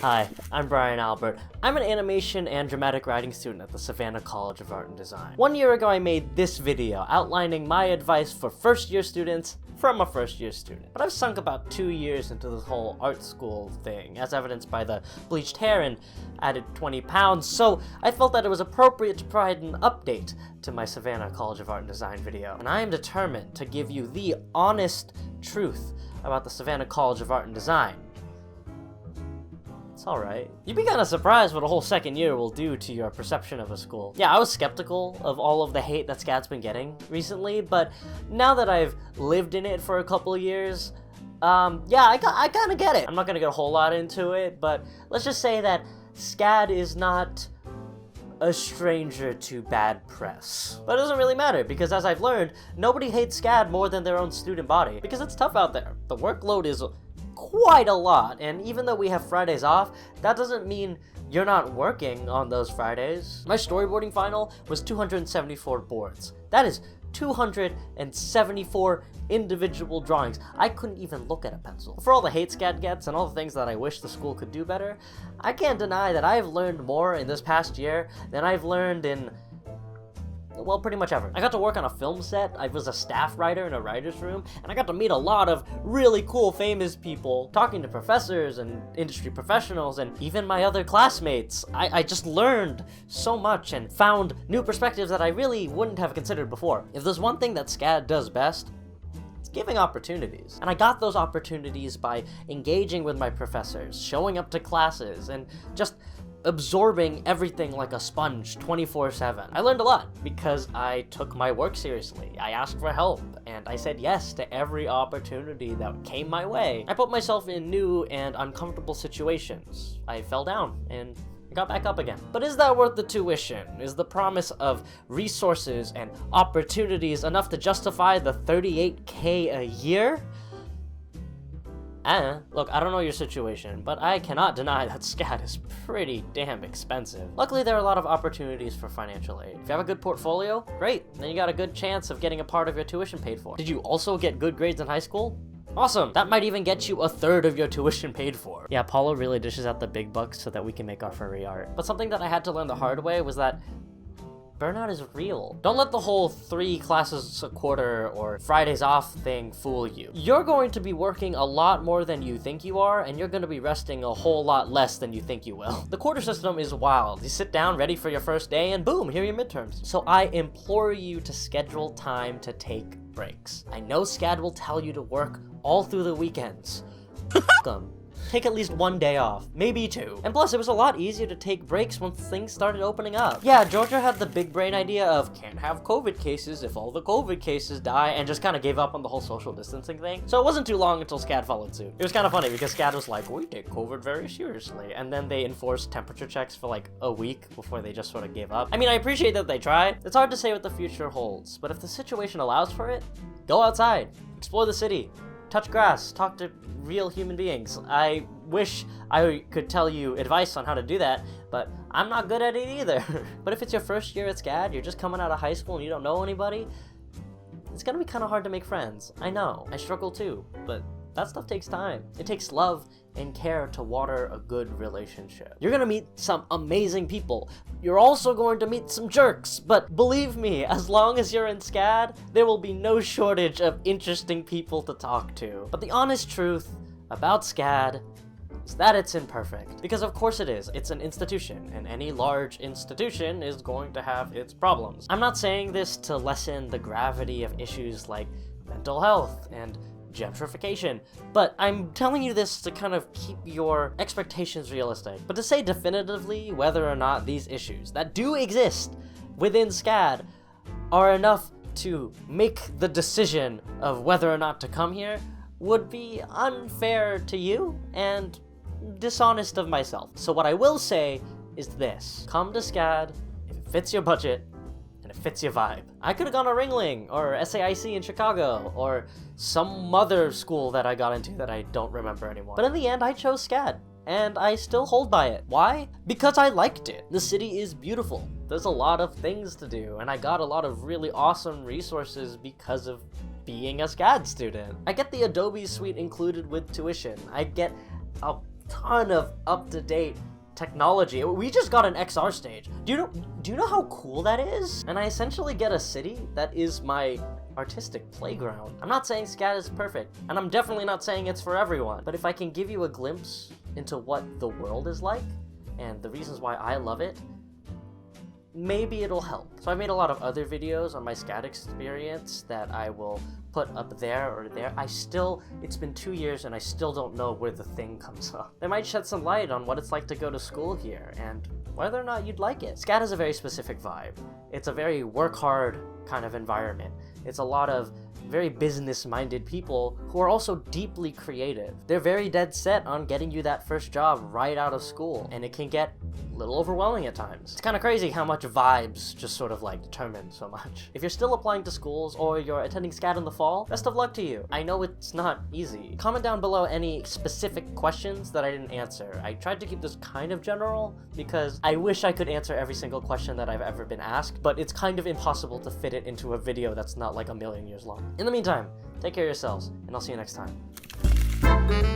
Hi, I'm Brian Albert. I'm an animation and dramatic writing student at the Savannah College of Art and Design. 1 year ago I made this video outlining my advice for first-year students from a first-year student. But I've sunk about 2 years into this whole art school thing, as evidenced by the bleached hair and added 20 pounds, so I felt that it was appropriate to provide an update to my Savannah College of Art and Design video. And I am determined to give you the honest truth about the Savannah College of Art and Design. It's alright. You'd be kinda surprised what a whole second year will do to your perception of a school. Yeah, I was skeptical of all of the hate that SCAD's been getting recently, but now that I've lived in it for a couple of years, yeah, I kinda get it. I'm not gonna get a whole lot into it, but let's just say that SCAD is not a stranger to bad press. But it doesn't really matter, because as I've learned, nobody hates SCAD more than their own student body, because it's tough out there. The workload is quite a lot, and even though we have Fridays off, that doesn't mean you're not working on those Fridays. My storyboarding final was 274 boards. That is 274 individual drawings. I couldn't even look at a pencil. For all the hate SCAD gets and all the things that I wish the school could do better, I can't deny that I've learned more in this past year than I've learned in, well, pretty much ever. I got to work on a film set, I was a staff writer in a writer's room, and I got to meet a lot of really cool famous people, talking to professors and industry professionals and even my other classmates. I just learned so much and found new perspectives that I really wouldn't have considered before. If there's one thing that SCAD does best, it's giving opportunities. And I got those opportunities by engaging with my professors, showing up to classes, and just absorbing everything like a sponge 24/7. I learned a lot because I took my work seriously. I asked for help, and I said yes to every opportunity that came my way. I put myself in new and uncomfortable situations. I fell down and got back up again. But is that worth the tuition? Is the promise of resources and opportunities enough to justify the $38K a year? Look, I don't know your situation, but I cannot deny that SCAD is pretty damn expensive. Luckily, there are a lot of opportunities for financial aid. If you have a good portfolio, great, then you got a good chance of getting a part of your tuition paid for. Did you also get good grades in high school? Awesome! That might even get you a third of your tuition paid for. Yeah, Paulo really dishes out the big bucks so that we can make our furry art. But something that I had to learn the hard way was that burnout is real. Don't let the whole 3 classes a quarter or Fridays off thing fool you. You're going to be working a lot more than you think you are, and you're going to be resting a whole lot less than you think you will. The quarter system is wild. You sit down ready for your first day and boom, here are your midterms. So I implore you to schedule time to take breaks. I know SCAD will tell you to work all through the weekends. Welcome. Take at least 1 day off, maybe 2. And plus, it was a lot easier to take breaks once things started opening up. Yeah, Georgia had the big brain idea of can't have COVID cases if all the COVID cases die, and just kind of gave up on the whole social distancing thing. So it wasn't too long until SCAD followed suit. It was kind of funny because SCAD was like, we take COVID very seriously. And then they enforced temperature checks for like a week before they just sort of gave up. I mean, I appreciate that they tried. It's hard to say what the future holds, but if the situation allows for it, go outside, explore the city, touch grass, talk to real human beings. I wish I could tell you advice on how to do that, but I'm not good at it either. But if it's your first year at SCAD, you're just coming out of high school and you don't know anybody, it's gonna be kind of hard to make friends. I know, I struggle too, but that stuff takes time. It takes love and care to water a good relationship. You're gonna meet some amazing people. You're also going to meet some jerks, but believe me, as long as you're in SCAD, there will be no shortage of interesting people to talk to. But the honest truth about SCAD is that it's imperfect. Because of course it is. It's an institution, and any large institution is going to have its problems. I'm not saying this to lessen the gravity of issues like mental health and gentrification, but I'm telling you this to kind of keep your expectations realistic. But to say definitively whether or not these issues that do exist within SCAD are enough to make the decision of whether or not to come here would be unfair to you and dishonest of myself. So what I will say is this: come to SCAD if it fits your budget and it fits your vibe. I could have gone to Ringling or SAIC in Chicago or some other school that I got into that I don't remember anymore. But in the end, I chose SCAD, and I still hold by it. Why? Because I liked it. The city is beautiful. There's a lot of things to do, and I got a lot of really awesome resources because of being a SCAD student. I get the Adobe suite included with tuition. I get a ton of up-to-date technology. We just got an XR stage. Do you know how cool that is? And I essentially get a city that is my artistic playground. I'm not saying SCAD is perfect, and I'm definitely not saying it's for everyone, but if I can give you a glimpse into what the world is like and the reasons why I love it, maybe it'll help. So I've made a lot of other videos on my SCAD experience that I will put up there or there. It's been 2 years and I still don't know where the thing comes up. They might shed some light on what it's like to go to school here and whether or not you'd like it. SCAD has a very specific vibe. It's a very work hard kind of environment. It's a lot of very business-minded people who are also deeply creative. They're very dead set on getting you that first job right out of school, and it can get a little overwhelming at times. It's kind of crazy how much vibes just sort of like determine so much. If you're still applying to schools or you're attending SCAD in the fall, best of luck to you. I know it's not easy. Comment down below any specific questions that I didn't answer. I tried to keep this kind of general because I wish I could answer every single question that I've ever been asked, but it's kind of impossible to fit it into a video that's not like a million years long. In the meantime, take care of yourselves, and I'll see you next time.